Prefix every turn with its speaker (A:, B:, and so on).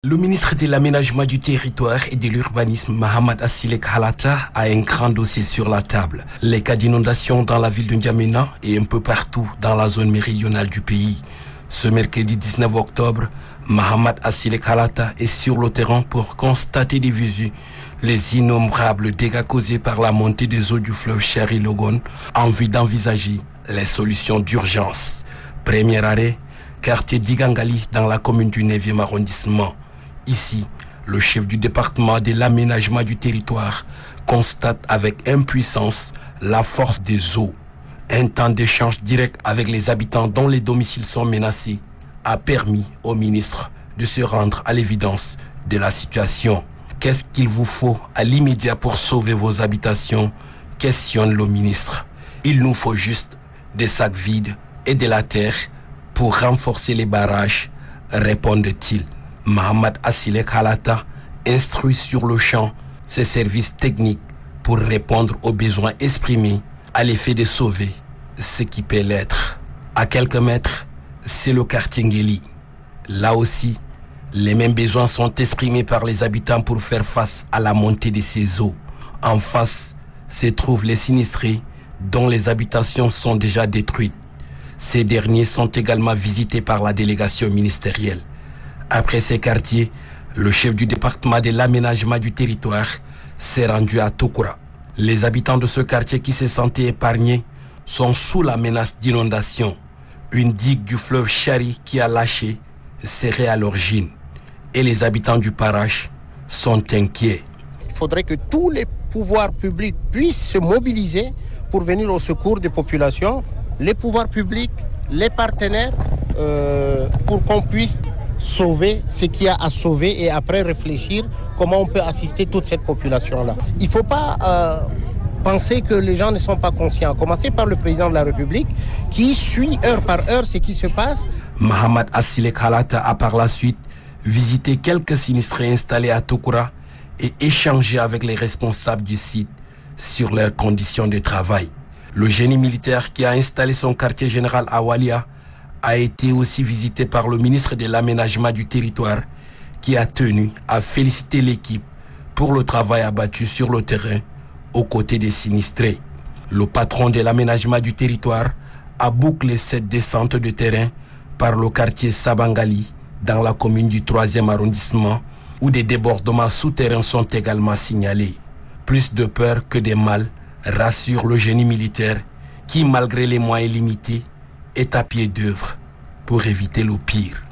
A: Le ministre de l'Aménagement du Territoire et de l'Urbanisme, Mahamad Assilek Halata, a un grand dossier sur la table. Les cas d'inondation dans la ville de N'Djamena et un peu partout dans la zone méridionale du pays. Ce mercredi 19 octobre, Mahamad Assilek Halata est sur le terrain pour constater des visu les innombrables dégâts causés par la montée des eaux du fleuve Chari-Logon en vue d'envisager les solutions d'urgence. Premier arrêt, quartier d'Igangali dans la commune du 9e arrondissement. Ici, le chef du département de l'aménagement du territoire constate avec impuissance la force des eaux. Un temps d'échange direct avec les habitants dont les domiciles sont menacés a permis au ministre de se rendre à l'évidence de la situation. Qu'est-ce qu'il vous faut à l'immédiat pour sauver vos habitations? Questionne le ministre. Il nous faut juste des sacs vides et de la terre pour renforcer les barrages, répondent-ils. Mahamad Assilek Halata instruit sur le champ ses services techniques pour répondre aux besoins exprimés à l'effet de sauver ce qui peut l'être. À quelques mètres, c'est le quartier Ngeli. Là aussi, les mêmes besoins sont exprimés par les habitants pour faire face à la montée de ces eaux. En face se trouvent les sinistrés dont les habitations sont déjà détruites. Ces derniers sont également visités par la délégation ministérielle. Après ces quartiers, le chef du département de l'aménagement du territoire s'est rendu à Tokura. Les habitants de ce quartier qui se sentaient épargnés sont sous la menace d'inondation. Une digue du fleuve Chari qui a lâché serait à l'origine. Et les habitants du Parache sont inquiets.
B: Il faudrait que tous les pouvoirs publics puissent se mobiliser pour venir au secours des populations, les pouvoirs publics, les partenaires, pour qu'on puisse sauver ce qu'il y a à sauver et après réfléchir comment on peut assister toute cette population-là. Il ne faut pas penser que les gens ne sont pas conscients. Commencer par le président de la République qui suit heure par heure ce qui se passe.
A: Mahamad Assilek Halata a par la suite visité quelques sinistrés installés à Tokura et échangé avec les responsables du site sur leurs conditions de travail. Le génie militaire qui a installé son quartier général à Walia a été aussi visité par le ministre de l'Aménagement du Territoire qui a tenu à féliciter l'équipe pour le travail abattu sur le terrain aux côtés des sinistrés. Le patron de l'Aménagement du Territoire a bouclé cette descente de terrain par le quartier Sabangali dans la commune du 3e arrondissement où des débordements souterrains sont également signalés. Plus de peur que de mal, rassure le génie militaire qui, malgré les moyens limités, est à pied d'œuvre pour éviter le pire.